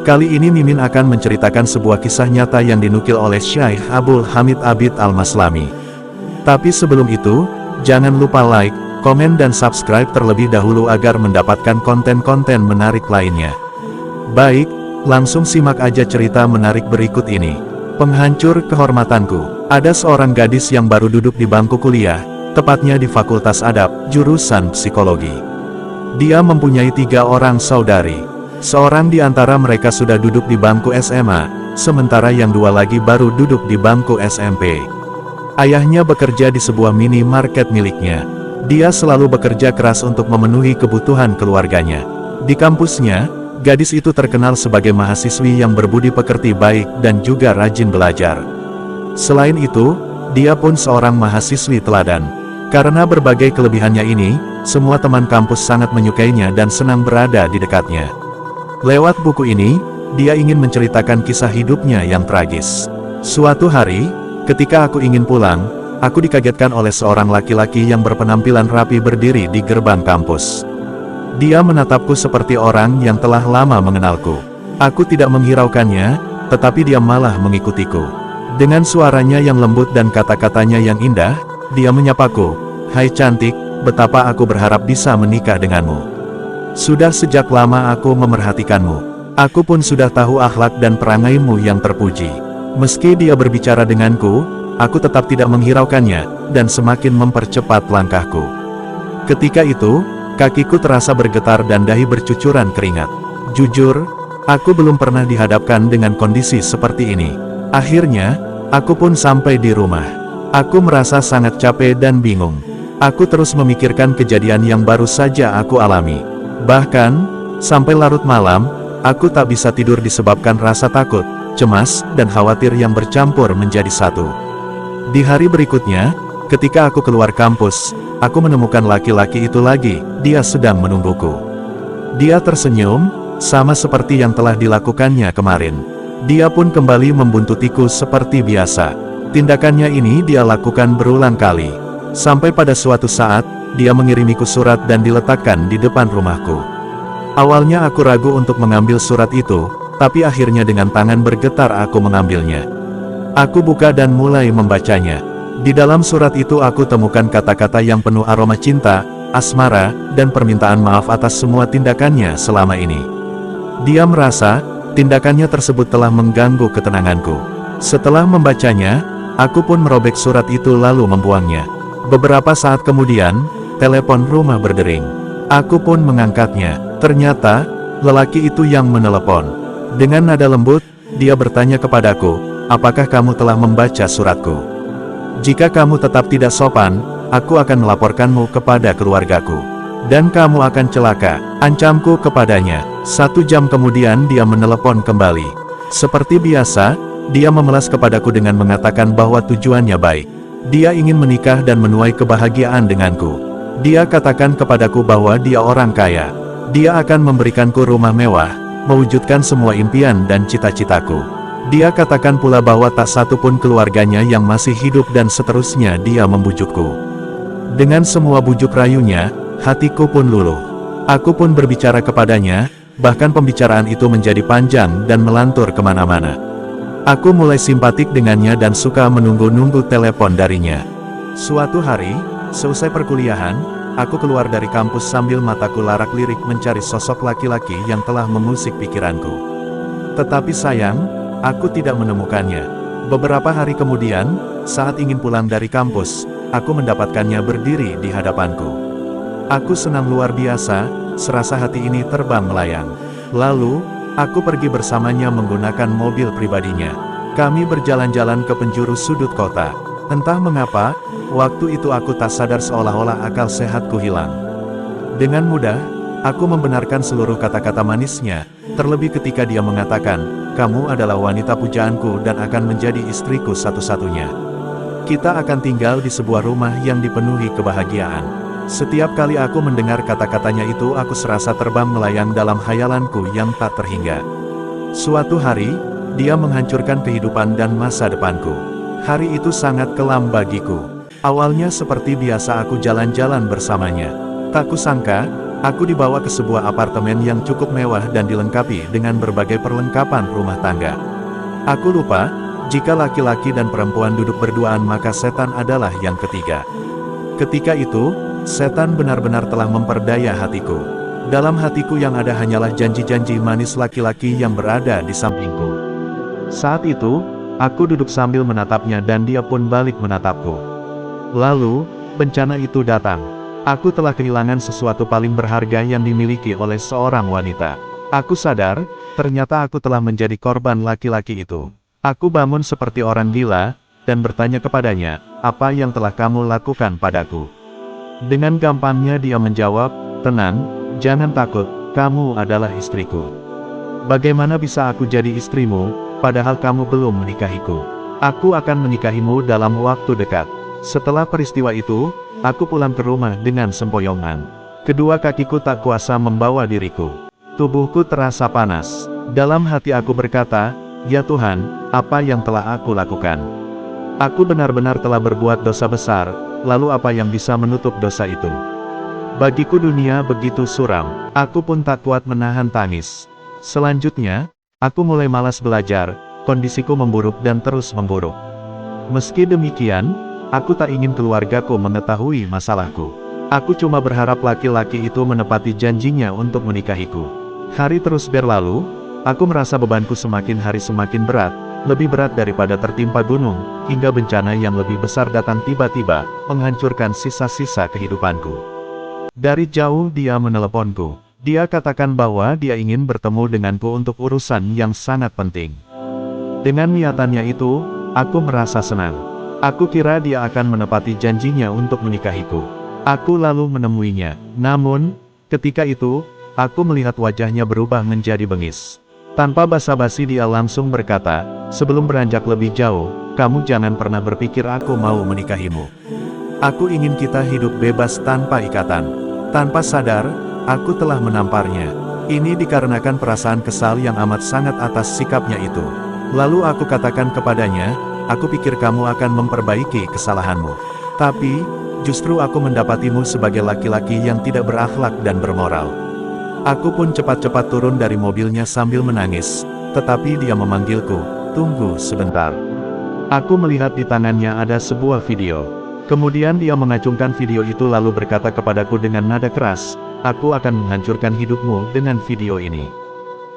Kali ini Mimin akan menceritakan sebuah kisah nyata yang dinukil oleh Syekh Abdul Hamid Abid Al-Maslami. Tapi sebelum itu, jangan lupa like, komen dan subscribe terlebih dahulu agar mendapatkan konten-konten menarik lainnya. Baik, langsung simak aja cerita menarik berikut ini. Penghancur kehormatanku. Ada seorang gadis yang baru duduk di bangku kuliah, tepatnya di Fakultas Adab, jurusan Psikologi. Dia mempunyai 3 orang saudari. Seorang di antara mereka sudah duduk di bangku SMA, sementara yang 2 lagi baru duduk di bangku SMP. Ayahnya bekerja di sebuah minimarket miliknya. Dia selalu bekerja keras untuk memenuhi kebutuhan keluarganya. Di kampusnya, gadis itu terkenal sebagai mahasiswi yang berbudi pekerti baik dan juga rajin belajar. Selain itu, dia pun seorang mahasiswi teladan. Karena berbagai kelebihannya ini, semua teman kampus sangat menyukainya dan senang berada di dekatnya. Lewat buku ini, dia ingin menceritakan kisah hidupnya yang tragis. Suatu hari, ketika aku ingin pulang, aku dikagetkan oleh seorang laki-laki yang berpenampilan rapi berdiri di gerbang kampus. Dia menatapku seperti orang yang telah lama mengenalku. Aku tidak menghiraukannya, tetapi dia malah mengikutiku. Dengan suaranya yang lembut dan kata-katanya yang indah, dia menyapaku, "Hai cantik, betapa aku berharap bisa menikah denganmu. Sudah sejak lama aku memerhatikanmu. Aku pun sudah tahu akhlak dan perangaimu yang terpuji." Meski dia berbicara denganku, aku tetap tidak menghiraukannya, dan semakin mempercepat langkahku. Ketika itu, kakiku terasa bergetar dan dahi bercucuran keringat. Jujur, aku belum pernah dihadapkan dengan kondisi seperti ini. Akhirnya, aku pun sampai di rumah. Aku merasa sangat capek dan bingung. Aku terus memikirkan kejadian yang baru saja aku alami. Bahkan, sampai larut malam, aku tak bisa tidur disebabkan rasa takut, cemas, dan khawatir yang bercampur menjadi satu. Di hari berikutnya, ketika aku keluar kampus, aku menemukan laki-laki itu lagi. Dia sedang menungguku. Dia tersenyum, sama seperti yang telah dilakukannya kemarin. Dia pun kembali membuntutiku seperti biasa. Tindakannya ini dia lakukan berulang kali. Sampai pada suatu saat, dia mengirimiku surat dan diletakkan di depan rumahku. Awalnya aku ragu untuk mengambil surat itu, tapi akhirnya dengan tangan bergetar aku mengambilnya. Aku buka dan mulai membacanya. Di dalam surat itu aku temukan kata-kata yang penuh aroma cinta, asmara, dan permintaan maaf atas semua tindakannya selama ini. Dia merasa, tindakannya tersebut telah mengganggu ketenanganku. Setelah membacanya, aku pun merobek surat itu lalu membuangnya. Beberapa saat kemudian, telepon rumah berdering. Aku pun mengangkatnya. Ternyata, lelaki itu yang menelepon. Dengan nada lembut, dia bertanya kepadaku, "Apakah kamu telah membaca suratku? Jika kamu tetap tidak sopan, aku akan melaporkanmu kepada keluargaku. Dan kamu akan celaka," ancamku kepadanya. 1 jam kemudian dia menelepon kembali. Seperti biasa, dia memelas kepadaku dengan mengatakan bahwa tujuannya baik. Dia ingin menikah dan menuai kebahagiaan denganku. Dia katakan kepadaku bahwa dia orang kaya. Dia akan memberikanku rumah mewah, mewujudkan semua impian dan cita-citaku. Dia katakan pula bahwa tak satu pun keluarganya yang masih hidup dan seterusnya dia membujukku. Dengan semua bujuk rayunya, hatiku pun luluh. Aku pun berbicara kepadanya, bahkan pembicaraan itu menjadi panjang dan melantur kemana-mana. Aku mulai simpatik dengannya dan suka menunggu-nunggu telepon darinya. Suatu hari, seusai perkuliahan, aku keluar dari kampus sambil mataku larak-lirik mencari sosok laki-laki yang telah mengusik pikiranku. Tetapi sayang, aku tidak menemukannya. Beberapa hari kemudian, saat ingin pulang dari kampus, aku mendapatkannya berdiri di hadapanku. Aku senang luar biasa, serasa hati ini terbang melayang. Lalu, aku pergi bersamanya menggunakan mobil pribadinya. Kami berjalan-jalan ke penjuru sudut kota. Entah mengapa, waktu itu aku tak sadar seolah-olah akal sehatku hilang. Dengan mudah, aku membenarkan seluruh kata-kata manisnya, terlebih ketika dia mengatakan, "Kamu adalah wanita pujaanku dan akan menjadi istriku satu-satunya. Kita akan tinggal di sebuah rumah yang dipenuhi kebahagiaan." Setiap kali aku mendengar kata-katanya itu aku serasa terbang melayang dalam hayalanku yang tak terhingga. Suatu hari, dia menghancurkan kehidupan dan masa depanku. Hari itu sangat kelam bagiku. Awalnya seperti biasa aku jalan-jalan bersamanya. Tak kusangka, Aku dibawa ke sebuah apartemen yang cukup mewah dan dilengkapi dengan berbagai perlengkapan rumah tangga. Aku lupa, jika laki-laki dan perempuan duduk berduaan maka setan adalah yang ketiga. Ketika itu, setan benar-benar telah memperdaya hatiku. Dalam hatiku yang ada hanyalah janji-janji manis laki-laki yang berada di sampingku. Saat itu, aku duduk sambil menatapnya dan dia pun balik menatapku. Lalu, bencana itu datang. Aku telah kehilangan sesuatu paling berharga yang dimiliki oleh seorang wanita. Aku sadar, ternyata aku telah menjadi korban laki-laki itu. Aku bangun seperti orang gila, dan bertanya kepadanya, apa yang telah kamu lakukan padaku? Dengan gampangnya dia menjawab, tenang, jangan takut, kamu adalah istriku. Bagaimana bisa aku jadi istrimu, padahal kamu belum menikahiku? Aku akan menikahimu dalam waktu dekat. Setelah peristiwa itu, aku pulang ke rumah dengan sempoyongan. Kedua kakiku tak kuasa membawa diriku. Tubuhku terasa panas. Dalam hati aku berkata, ya Tuhan, apa yang telah aku lakukan? Aku benar-benar telah berbuat dosa besar, lalu apa yang bisa menutup dosa itu? Bagiku dunia begitu suram, aku pun tak kuat menahan tangis. Selanjutnya, aku mulai malas belajar, kondisiku memburuk dan terus memburuk. Meski demikian, aku tak ingin keluargaku mengetahui masalahku. Aku cuma berharap laki-laki itu menepati janjinya untuk menikahiku. Hari terus berlalu, aku merasa bebanku semakin hari semakin berat, lebih berat daripada tertimpa gunung, hingga bencana yang lebih besar datang tiba-tiba, menghancurkan sisa-sisa kehidupanku. Dari jauh dia meneleponku. Dia katakan bahwa dia ingin bertemu denganku untuk urusan yang sangat penting. Dengan niatannya itu, aku merasa senang. Aku kira dia akan menepati janjinya untuk menikahiku. Aku lalu menemuinya. Namun, ketika itu, aku melihat wajahnya berubah menjadi bengis. Tanpa basa-basi dia langsung berkata, sebelum beranjak lebih jauh, kamu jangan pernah berpikir aku mau menikahimu. Aku ingin kita hidup bebas tanpa ikatan. Tanpa sadar, aku telah menamparnya. Ini dikarenakan perasaan kesal yang amat sangat atas sikapnya itu. Lalu aku katakan kepadanya, aku pikir kamu akan memperbaiki kesalahanmu. Tapi, justru aku mendapatimu sebagai laki-laki yang tidak berakhlak dan bermoral. Aku pun cepat-cepat turun dari mobilnya sambil menangis, tetapi dia memanggilku, tunggu sebentar. Aku melihat di tangannya ada sebuah video. Kemudian dia mengacungkan video itu lalu berkata kepadaku dengan nada keras, aku akan menghancurkan hidupmu dengan video ini.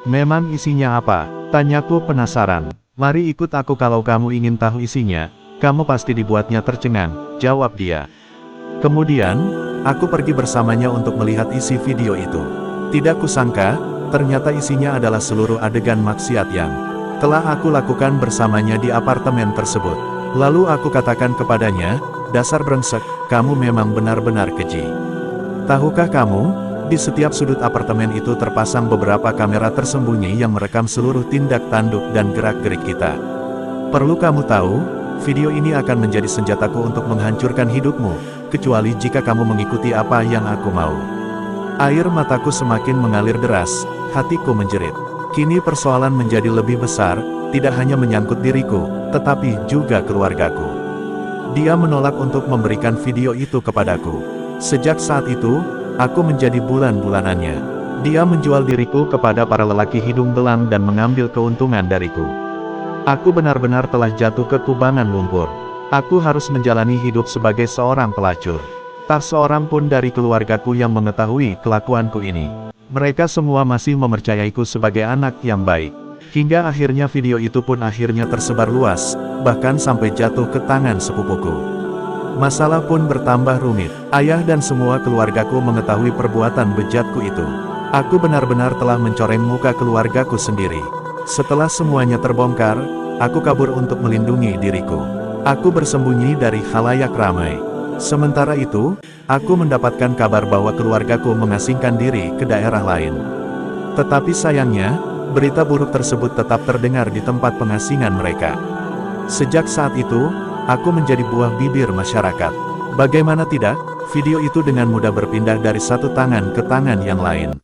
Memang isinya apa? Tanyaku penasaran. Mari ikut aku kalau kamu ingin tahu isinya, kamu pasti dibuatnya tercengang, jawab dia. Kemudian, aku pergi bersamanya untuk melihat isi video itu. Tidak kusangka, ternyata isinya adalah seluruh adegan maksiat yang telah aku lakukan bersamanya di apartemen tersebut. Lalu aku katakan kepadanya, dasar brengsek, kamu memang benar-benar keji. Tahukah kamu, di setiap sudut apartemen itu terpasang beberapa kamera tersembunyi yang merekam seluruh tindak tanduk dan gerak-gerik kita. Perlu kamu tahu, video ini akan menjadi senjataku untuk menghancurkan hidupmu, kecuali jika kamu mengikuti apa yang aku mau. Air mataku semakin mengalir deras, hatiku menjerit. Kini persoalan menjadi lebih besar, tidak hanya menyangkut diriku, tetapi juga keluargaku. Dia menolak untuk memberikan video itu kepadaku. Sejak saat itu, aku menjadi bulan-bulanannya. Dia menjual diriku kepada para lelaki hidung belang dan mengambil keuntungan dariku. Aku benar-benar telah jatuh ke kubangan lumpur. Aku harus menjalani hidup sebagai seorang pelacur. Tak seorang pun dari keluargaku yang mengetahui kelakuanku ini. Mereka semua masih mempercayaiku sebagai anak yang baik. Hingga akhirnya video itu pun akhirnya tersebar luas, bahkan sampai jatuh ke tangan sepupuku. Masalah pun bertambah rumit. Ayah dan semua keluargaku mengetahui perbuatan bejatku itu. Aku benar-benar telah mencoreng muka keluargaku sendiri. Setelah semuanya terbongkar, aku kabur untuk melindungi diriku. Aku bersembunyi dari khalayak ramai. Sementara itu, aku mendapatkan kabar bahwa keluargaku mengasingkan diri ke daerah lain. Tetapi sayangnya, berita buruk tersebut tetap terdengar di tempat pengasingan mereka. Sejak saat itu, aku menjadi buah bibir masyarakat. Bagaimana tidak, video itu dengan mudah berpindah dari satu tangan ke tangan yang lain.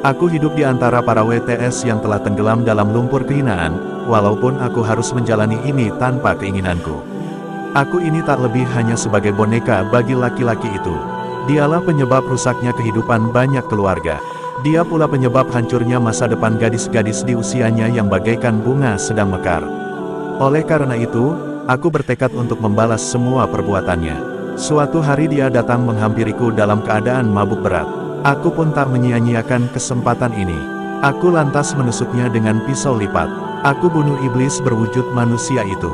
Aku hidup di antara para WTS yang telah tenggelam dalam lumpur kehinaan, walaupun aku harus menjalani ini tanpa keinginanku. Aku ini tak lebih hanya sebagai boneka bagi laki-laki itu. Dialah penyebab rusaknya kehidupan banyak keluarga. Dia pula penyebab hancurnya masa depan gadis-gadis di usianya yang bagaikan bunga sedang mekar. Oleh karena itu, aku bertekad untuk membalas semua perbuatannya. Suatu hari dia datang menghampiriku dalam keadaan mabuk berat. Aku pun tak menyia-nyiakan kesempatan ini. Aku lantas menusuknya dengan pisau lipat. Aku bunuh iblis berwujud manusia itu.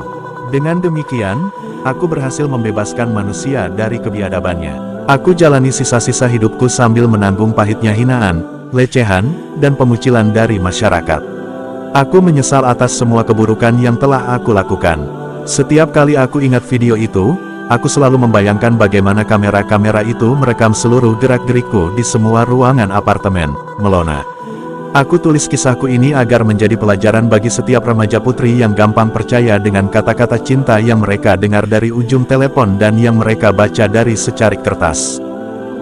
Dengan demikian, aku berhasil membebaskan manusia dari kebiadabannya. Aku jalani sisa-sisa hidupku sambil menanggung pahitnya hinaan, lecehan, dan pemucilan dari masyarakat. Aku menyesal atas semua keburukan yang telah aku lakukan. Setiap kali aku ingat video itu, aku selalu membayangkan bagaimana kamera-kamera itu merekam seluruh gerak-gerikku di semua ruangan apartemen, Melona. Aku tulis kisahku ini agar menjadi pelajaran bagi setiap remaja putri yang gampang percaya dengan kata-kata cinta yang mereka dengar dari ujung telepon dan yang mereka baca dari secarik kertas.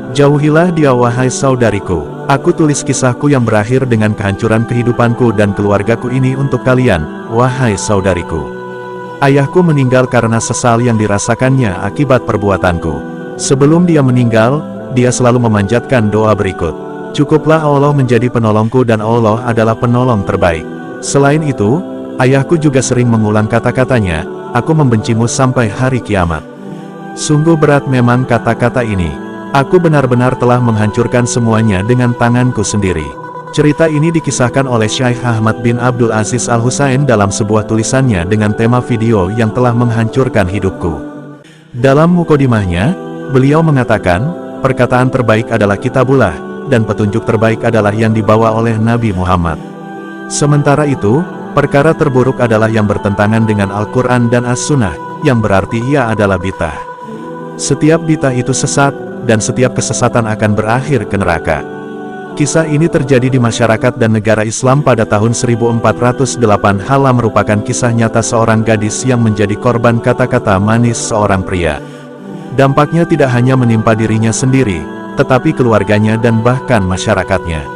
Jauhilah dia wahai saudariku. Aku tulis kisahku yang berakhir dengan kehancuran kehidupanku dan keluargaku ini untuk kalian, wahai saudariku. Ayahku meninggal karena sesal yang dirasakannya akibat perbuatanku. Sebelum dia meninggal, dia selalu memanjatkan doa berikut. Cukuplah Allah menjadi penolongku dan Allah adalah penolong terbaik. Selain itu, ayahku juga sering mengulang kata-katanya, aku membencimu sampai hari kiamat. Sungguh berat memang kata-kata ini. Aku benar-benar telah menghancurkan semuanya dengan tanganku sendiri. Cerita ini dikisahkan oleh Syekh Ahmad bin Abdul Aziz Al-Husain dalam sebuah tulisannya dengan tema video yang telah menghancurkan hidupku. Dalam mukodimahnya, beliau mengatakan, perkataan terbaik adalah kitabullah, dan petunjuk terbaik adalah yang dibawa oleh Nabi Muhammad. Sementara itu, perkara terburuk adalah yang bertentangan dengan Al-Quran dan As-Sunnah, yang berarti ia adalah bid'ah. Setiap bid'ah itu sesat, dan setiap kesesatan akan berakhir ke neraka. Kisah ini terjadi di masyarakat dan negara Islam pada tahun 1408 Hala merupakan kisah nyata seorang gadis yang menjadi korban kata-kata manis seorang pria. Dampaknya tidak hanya menimpa dirinya sendiri, tetapi keluarganya dan bahkan masyarakatnya.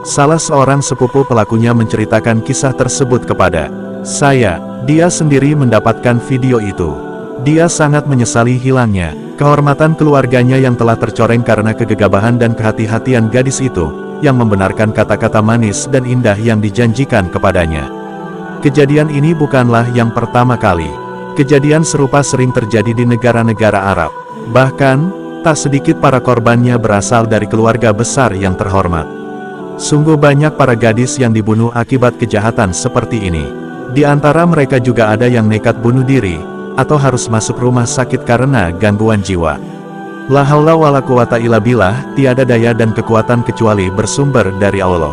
Salah seorang sepupu pelakunya menceritakan kisah tersebut kepada saya. Dia sendiri mendapatkan video itu. Dia sangat menyesali hilangnya kehormatan keluarganya yang telah tercoreng karena kegegabahan dan kehati-hatian gadis itu, yang membenarkan kata-kata manis dan indah yang dijanjikan kepadanya. Kejadian ini bukanlah yang pertama kali. Kejadian serupa sering terjadi di negara-negara Arab. Bahkan, tak sedikit para korbannya berasal dari keluarga besar yang terhormat. Sungguh banyak para gadis yang dibunuh akibat kejahatan seperti ini. Di antara mereka juga ada yang nekat bunuh diri, atau harus masuk rumah sakit karena gangguan jiwa. La haula wala quwata illa billah, tiada daya dan kekuatan kecuali bersumber dari Allah.